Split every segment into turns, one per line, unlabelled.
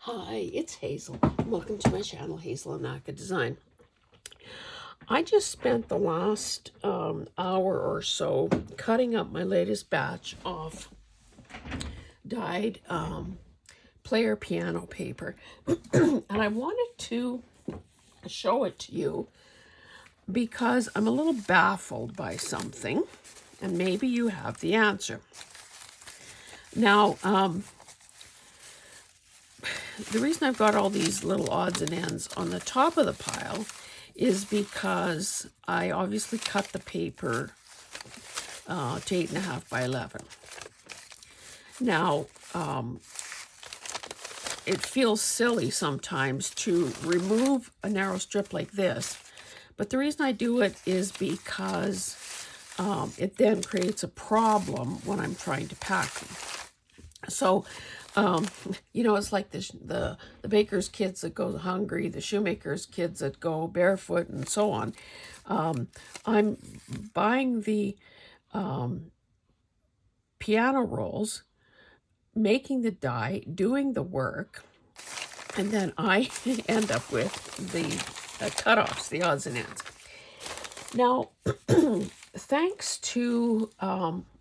Hi, it's Hazel. Welcome to my channel, Hazel and Naka Design. I just spent the last hour or so cutting up my latest batch of dyed player piano paper. And I wanted to show it to you because I'm a little baffled by something, and maybe you have the answer. Now, the reason I've got all these little odds and ends on the top of the pile is because I obviously cut the paper to 8.5 by 11. Now, it feels silly sometimes to remove a narrow strip like this, but the reason I do it is because it then creates a problem when I'm trying to pack them. So, you know, it's like the baker's kids that go hungry, the shoemaker's kids that go barefoot, and so on. I'm buying the piano rolls, making the die, doing the work, and then I end up with the cutoffs, the odds and ends. Now, thanks to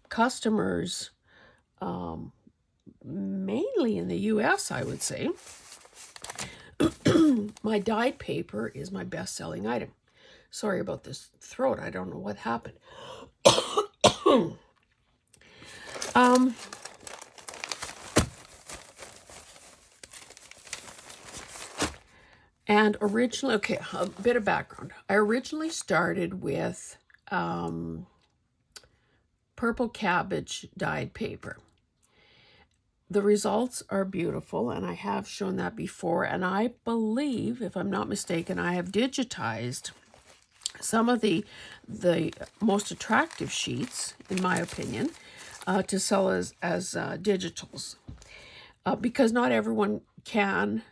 customers, mainly in the US, I would say, my dyed paper is my best-selling item. Sorry about this throat. I don't know what happened. And originally, okay, a bit of background. I originally started with purple cabbage dyed paper. The results are beautiful, and I have shown that before, and I believe, if I'm not mistaken, I have digitized some of the most attractive sheets, in my opinion, to sell as digitals, because not everyone can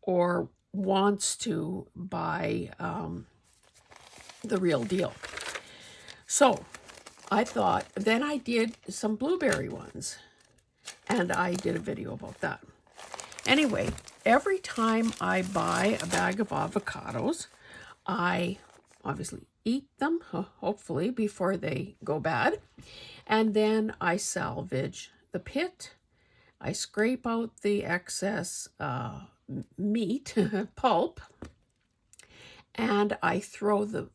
or wants to buy the real deal. So I thought, then I did some blueberry ones, and I did a video about that. Anyway, every time I buy a bag of avocados, I obviously eat them, hopefully, before they go bad. And then I salvage the pit. I scrape out the excess meat, pulp, and I throw the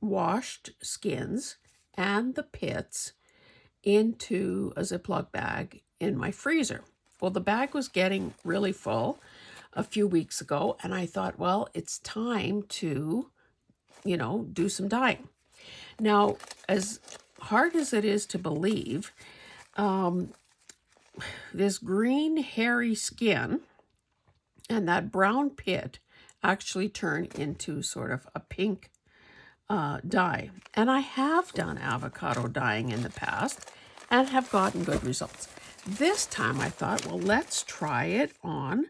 washed skins and the pits into a Ziploc bag in my freezer. Well, the bag was getting really full a few weeks ago, and I thought, well, it's time to, you know, do some dyeing. Now, as hard as it is to believe, this green hairy skin and that brown pit actually turn into sort of a pink dye. And I have done avocado dyeing in the past and have gotten good results. This time I thought, well, let's try it on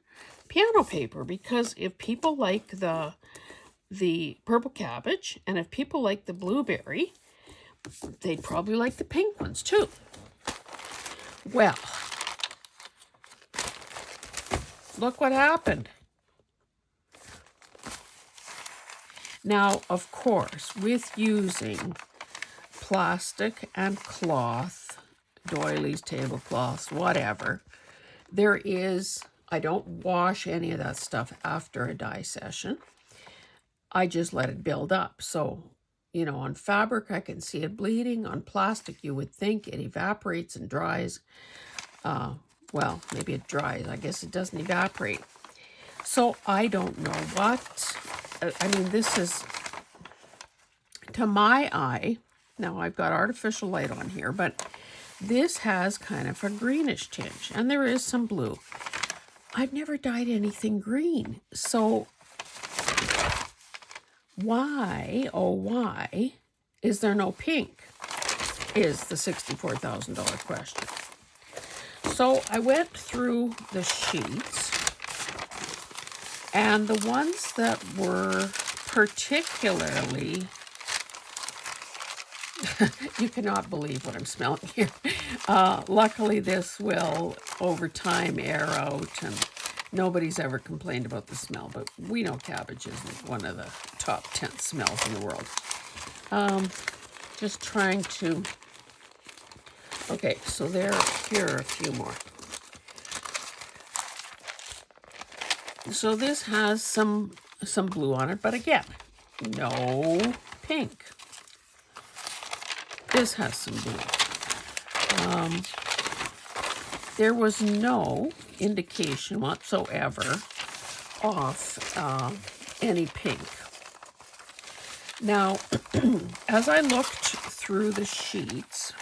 piano paper, because if people like the purple cabbage and if people like the blueberry, they'd probably like the pink ones too. Well, look what happened. Now, of course, with using plastic and cloth, doilies, tablecloths, whatever, there is, I don't wash any of that stuff after a dye session. I just let it build up. So, you know, on fabric, I can see it bleeding. On plastic, you would think it evaporates and dries. Well, maybe it dries. I guess it doesn't evaporate. So I don't know what, I mean, this is, to my eye, now I've got artificial light on here, but this has kind of a greenish tinge, and there is some blue. I've never dyed anything green, so why, oh why, is there no pink, is the $64,000 question. So I went through the sheets, and the ones that were particularly, you cannot believe what I'm smelling here. Luckily, this will, over time, air out and Nobody's ever complained about the smell, but we know cabbage isn't one of the top 10 smells in the world. Just trying to... Okay, so here are a few more. So this has some blue on it, but again, no pink. This has some blue. There was no indication whatsoever of any pink. Now, as I looked through the sheets,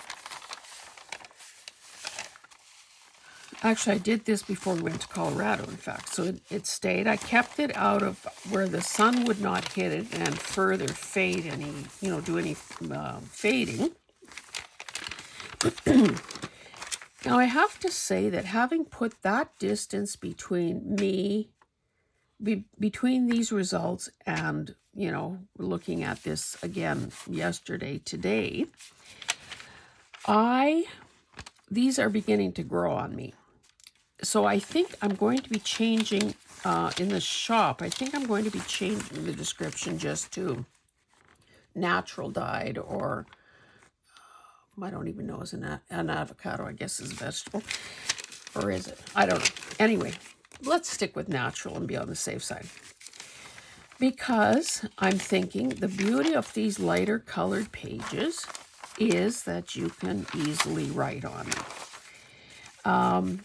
actually I did this before we went to Colorado, in fact, so it stayed. I kept it out of where the sun would not hit it and further fade any, do any fading. Now, I have to say that having put that distance between between these results and, looking at this again yesterday, today, these are beginning to grow on me. So I think I'm going to be changing, in the shop, I think I'm going to be changing the description just to natural dyed, or I don't even know, is an avocado, I guess, is a vegetable. Or is it? I don't know. Anyway, let's stick with natural and be on the safe side. Because I'm thinking the beauty of these lighter colored pages is that you can easily write on them.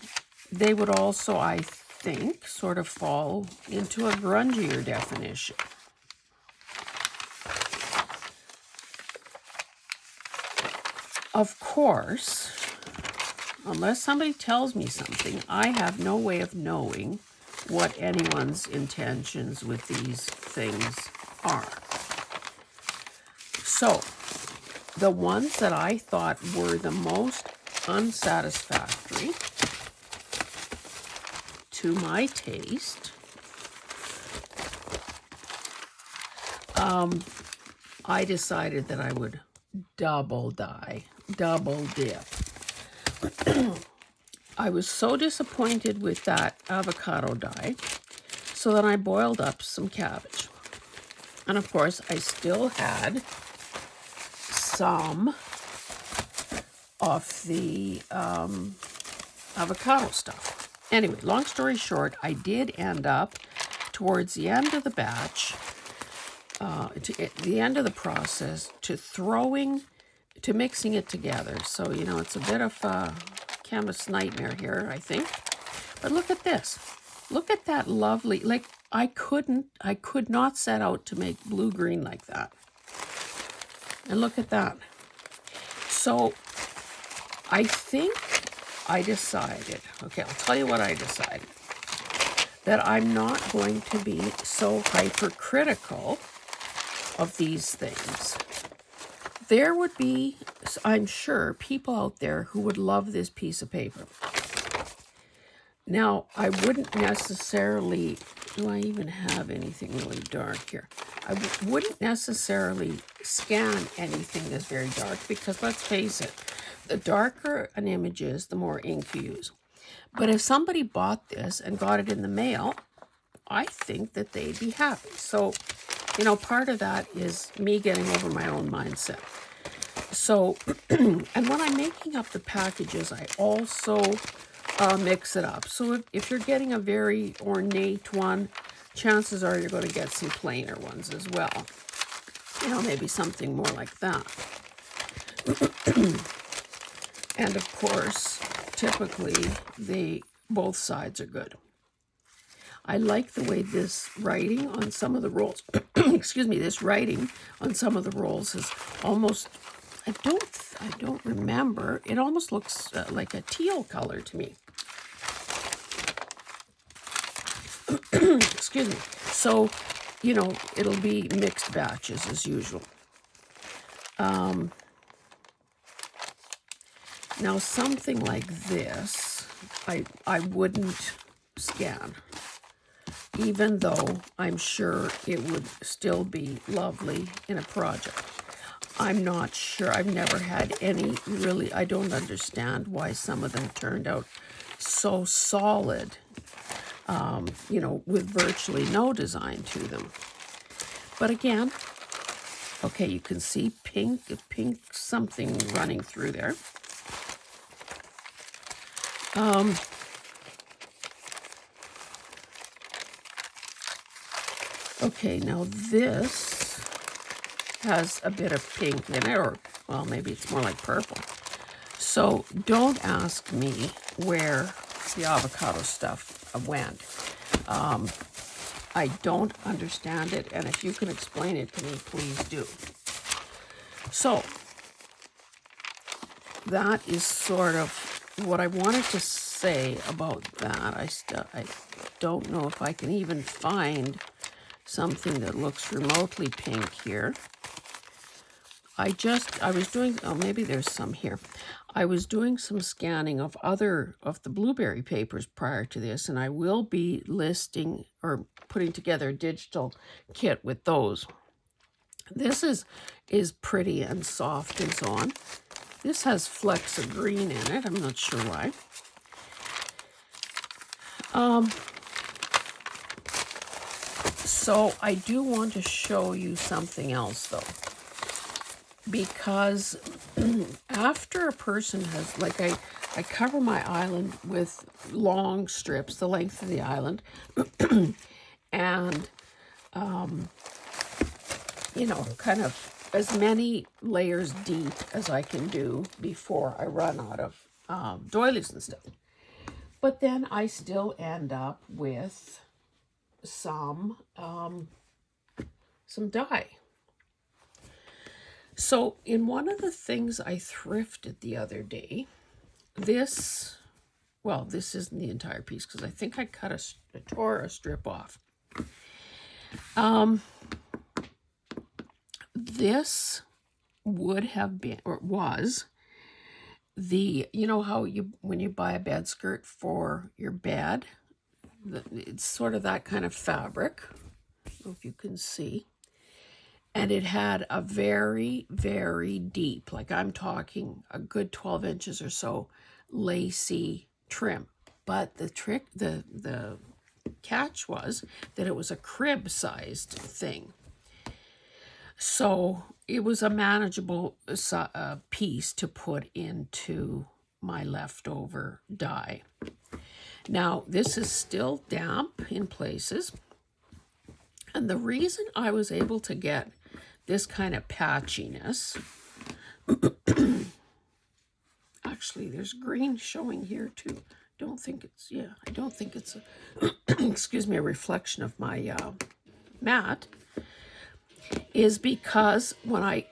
They would also, I think, sort of fall into a grungier definition. Of course, unless somebody tells me something, I have no way of knowing what anyone's intentions with these things are. So, the ones that I thought were the most unsatisfactory to my taste, I decided that I would double dip. I was so disappointed with that avocado dye, so then I boiled up some cabbage. And of course, I still had some of the avocado stuff. Anyway, long story short, I did end up towards the end of the batch, to the end of the process, to mixing it together. So, it's a bit of a chemist's nightmare here, I think. But look at this. Look at that lovely, I could not set out to make blue-green like that. And look at that. So, I think I decided, okay, I'll tell you what I decided, that I'm not going to be so hypercritical of these things. There would be, I'm sure, people out there who would love this piece of paper. Now, I wouldn't necessarily, do I even have anything really dark here? I wouldn't necessarily scan anything that's very dark, because let's face it, the darker an image is, the more ink you use. But if somebody bought this and got it in the mail, I think that they'd be happy. So, part of that is me getting over my own mindset. So, and when I'm making up the packages, I also mix it up. So if you're getting a very ornate one, chances are you're going to get some plainer ones as well. Maybe something more like that. And of course, typically, both sides are good. I like the way this writing on some of the rolls, this writing on some of the rolls is almost, I don't remember, it almost looks like a teal color to me. Excuse me. So, it'll be mixed batches as usual. Now, something like this, I wouldn't scan, even though I'm sure it would still be lovely in a project. I'm not sure. I've never had any really, I don't understand why some of them turned out so solid. you know, with virtually no design to them. But again, okay, you can see pink something running through there. Okay, now this has a bit of pink in it, or, well, maybe it's more like purple. So don't ask me where the avocado stuff went. I don't understand it, and if you can explain it to me, please do. So that is sort of what I wanted to say about that. I don't know if I can even find something that looks remotely pink here. I was doing, oh, maybe there's some here. I was doing some scanning of the blueberry papers prior to this, and I will be listing or putting together a digital kit with those. This is pretty and soft and so on. This has flecks of green in it. I'm not sure why. So I do want to show you something else, though. Because after a person has, like, I cover my island with long strips, the length of the island, and, you know, kind of as many layers deep as I can do before I run out of doilies and stuff. But then I still end up with some dye. So in one of the things I thrifted the other day, this isn't the entire piece because I think I tore a strip off. This would have been, or was, you know how when you buy a bed skirt for your bed, it's sort of that kind of fabric. I don't know if you can see. And it had a very, very deep, like I'm talking a good 12 inches or so, lacy trim. But the catch was that it was a crib-sized thing. So it was a manageable piece to put into my leftover dye. Now, this is still damp in places. And the reason I was able to get this kind of patchiness, actually, there's green showing here too. I don't think it's excuse me, a reflection of my mat, is because when I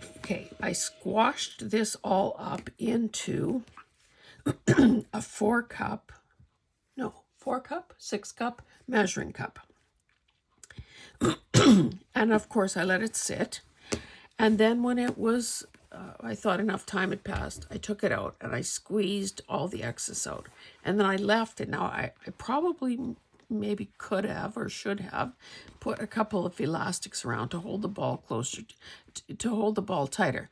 squashed this all up into a 6-cup measuring cup. And of course I let it sit, and then when it was I thought enough time had passed, I took it out and I squeezed all the excess out, and then I left it. Now I probably maybe could have or should have put a couple of elastics around to hold the ball closer, to hold the ball tighter,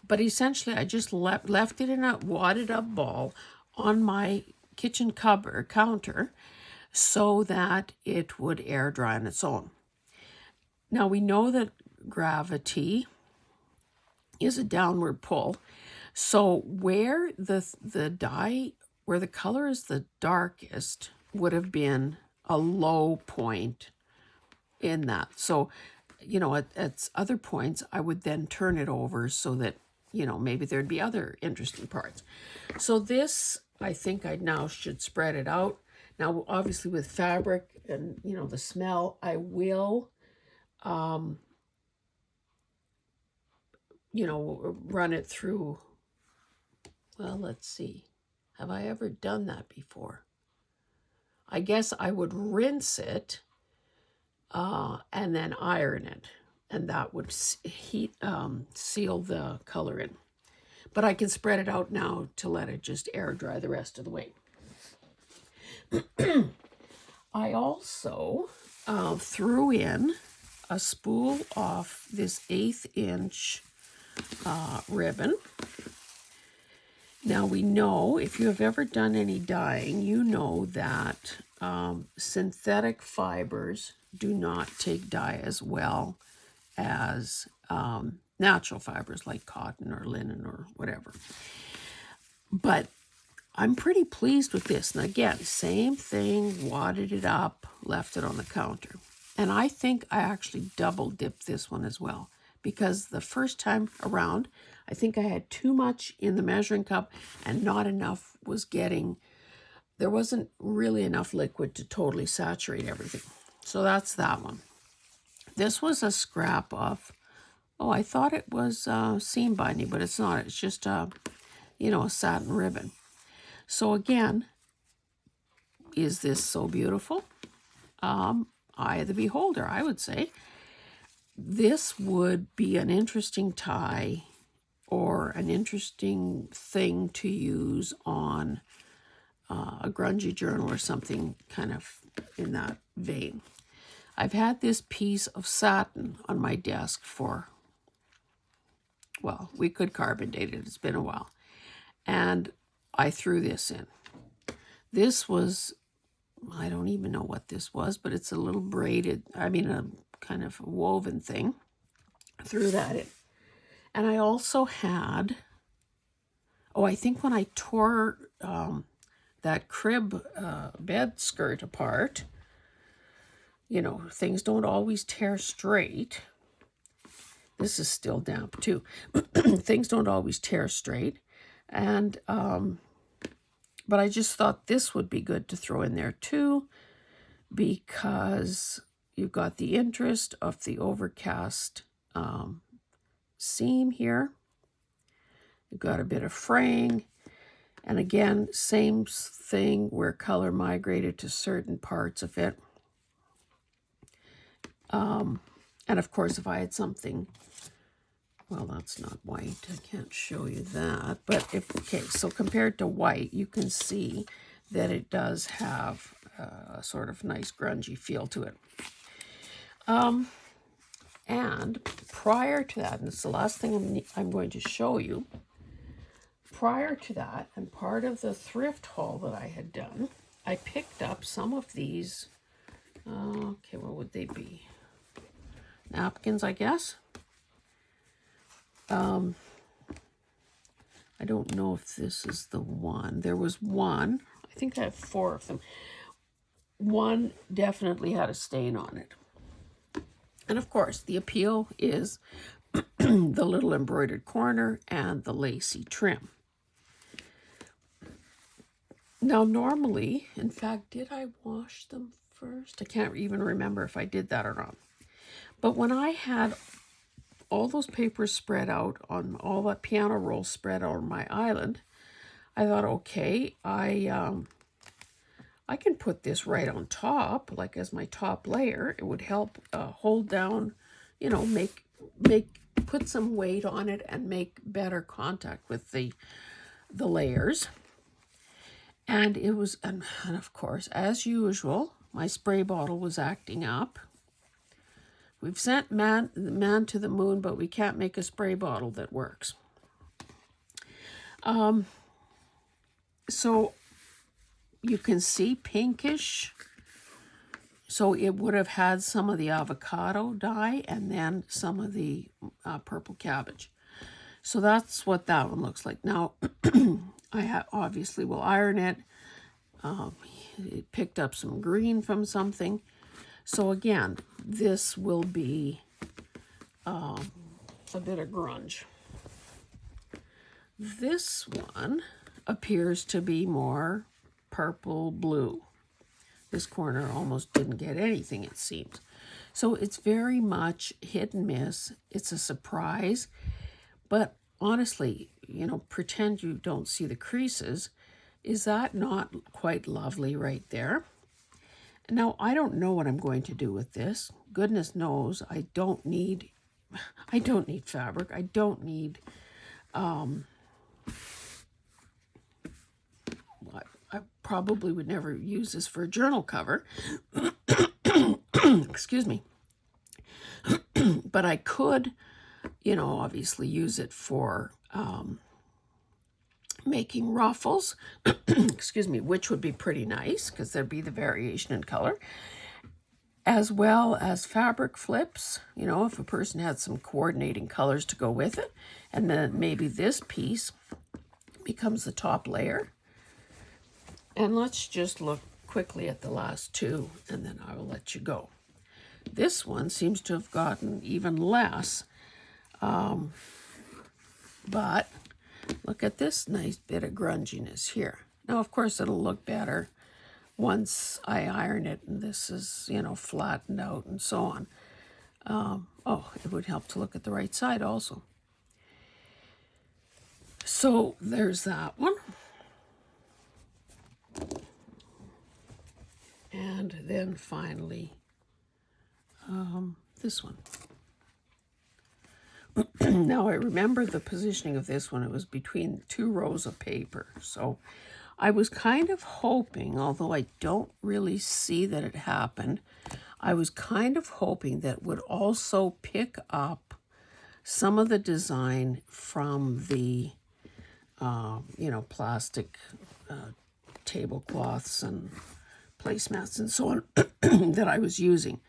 but essentially I just left it in a wadded up ball on my kitchen counter so that it would air dry on its own. Now, we know that gravity is a downward pull. So where the dye, where the color is the darkest, would have been a low point in that. So, you know, at other points, I would then turn it over so that, you know, maybe there'd be other interesting parts. So this, I think I now should spread it out. Now, obviously with fabric and, you know, the smell, I will you know, run it through. Well, let's see. Have I ever done that before? I guess I would rinse it and then iron it, and that would seal the color in. But I can spread it out now to let it just air dry the rest of the way. I also threw in a spool of this 1/8 inch ribbon, Now we know, if you have ever done any dyeing, you know that synthetic fibers do not take dye as well as natural fibers like cotton or linen or whatever. But I'm pretty pleased with this. And again, same thing, wadded it up, left it on the counter. And I think I actually double dipped this one as well, because the first time around, I think I had too much in the measuring cup and not enough was getting, there wasn't really enough liquid to totally saturate everything. So that's that one. This was a scrap of, oh, I thought it was seam binding, but it's not. It's just, a satin ribbon. So again, is this so beautiful? Eye of the beholder, I would say. This would be an interesting tie or an interesting thing to use on a grungy journal or something kind of in that vein. I've had this piece of satin on my desk for, well, we could carbon date it. It's been a while. And I threw this in. This was, I don't even know what this was, but it's a little braided, a kind of woven thing. I threw that in. And I also had, I think when I tore that crib bed skirt apart, things don't always tear straight. This is still damp too. Things don't always tear straight. And, but I just thought this would be good to throw in there too, because you've got the interest of the overcast seam here. You've got a bit of fraying. And again, same thing where color migrated to certain parts of it. And of course, if I had something, well, that's not white. I can't show you that. But so compared to white, you can see that it does have a sort of nice grungy feel to it. And prior to that, and it's the last thing I'm going to show you, prior to that, and part of the thrift haul that I had done, I picked up some of these, what would they be? Napkins, I guess. I don't know if this is the one. There was one. I think I have 4 of them. One definitely had a stain on it. And of course, the appeal is the little embroidered corner and the lacy trim. Now, normally, in fact, did I wash them first? I can't even remember if I did that or not. But when I had all those papers spread out on all that piano roll spread out on my island, I thought, okay, I can put this right on top, like as my top layer. It would help hold down, put some weight on it and make better contact with the layers. And it was, and of course, as usual, my spray bottle was acting up. We've sent man to the moon, but we can't make a spray bottle that works. So you can see pinkish. So it would have had some of the avocado dye and then some of the purple cabbage. So that's what that one looks like. Now, I obviously will iron it. It picked up some green from something. So again, this will be a bit of grunge. This one appears to be more purple blue. This corner almost didn't get anything, it seems. So it's very much hit and miss. It's a surprise. But honestly, pretend you don't see the creases. Is that not quite lovely right there? Now, I don't know what I'm going to do with this. Goodness knows I don't need fabric. I don't need, I probably would never use this for a journal cover. Excuse me. But I could, obviously use it for making ruffles, excuse me, which would be pretty nice because there'd be the variation in color, as well as fabric flips, you know, if a person had some coordinating colors to go with it. And then maybe this piece becomes the top layer. And let's just look quickly at the last two, and then I will let you go. This one seems to have gotten even less, but look at this nice bit of grunginess here. Now, of course, it'll look better once I iron it and this is, you know, flattened out and so on. Oh, it would help to look at the right side also. So there's that one. And then finally, this one. Now I remember the positioning of this one. It was between two rows of paper. So I was kind of hoping, although I don't really see that it happened, I was kind of hoping that it would also pick up some of the design from the, you know, plastic tablecloths and placemats and so on that I was using.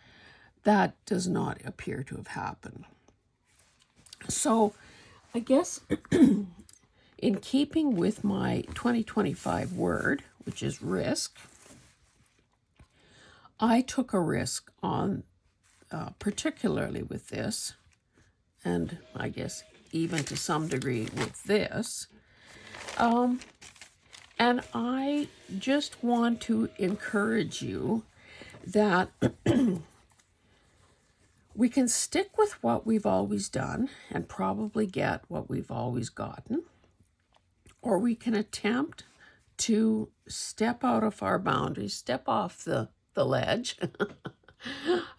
That does not appear to have happened. So I guess in keeping with my 2025 word, which is risk, I took a risk on, particularly with this, and I guess even to some degree with this. And I just want to encourage you that we can stick with what we've always done and probably get what we've always gotten, or we can attempt to step out of our boundaries, step off the ledge.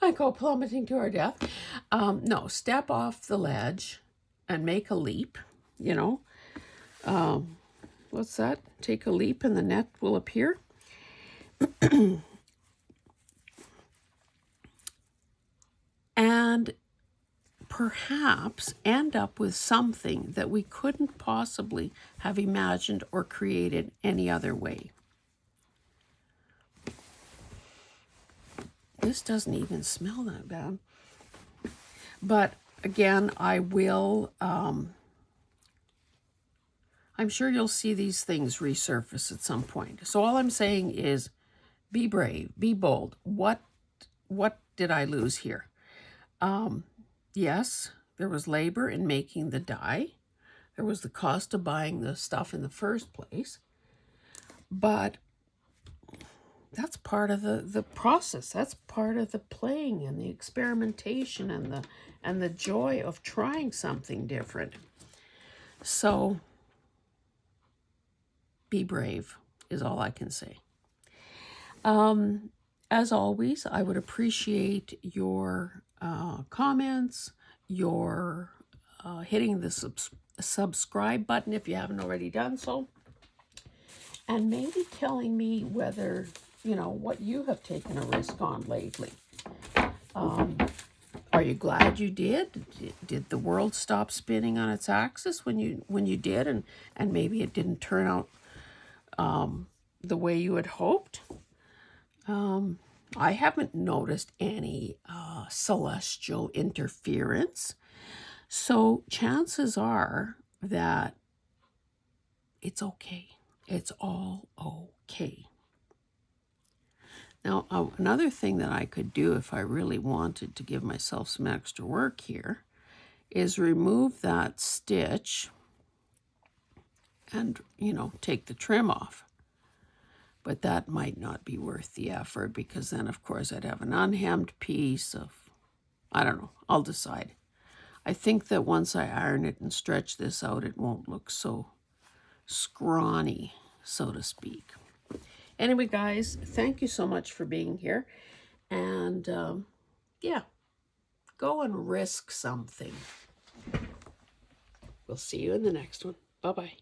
I go plummeting to our death. No, step off the ledge and make a leap, you know. What's that? Take a leap and the net will appear. And perhaps end up with something that we couldn't possibly have imagined or created any other way. This doesn't even smell that bad. But again, I will, I'm sure you'll see these things resurface at some point. So all I'm saying is be brave, be bold. What did I lose here? Yes, there was labor in making the dye. There was the cost of buying the stuff in the first place. But that's part of the process. That's part of the playing and the experimentation and the joy of trying something different. So be brave is all I can say. As always, I would appreciate your comments, your hitting the subscribe button if you haven't already done so, and maybe telling me whether, you know, what you have taken a risk on lately. Are you glad you did? Did the world stop spinning on its axis when you did, and maybe it didn't turn out the way you had hoped? I haven't noticed any celestial interference. So chances are that it's okay. It's all okay. Now, another thing that I could do if I really wanted to give myself some extra work here is remove that stitch and, you know, take the trim off. But that might not be worth the effort because then, of course, I'd have an unhemmed piece of, I don't know, I'll decide. I think that once I iron it and stretch this out, it won't look so scrawny, so to speak. Anyway, guys, thank you so much for being here. And, yeah, go and risk something. We'll see you in the next one. Bye-bye.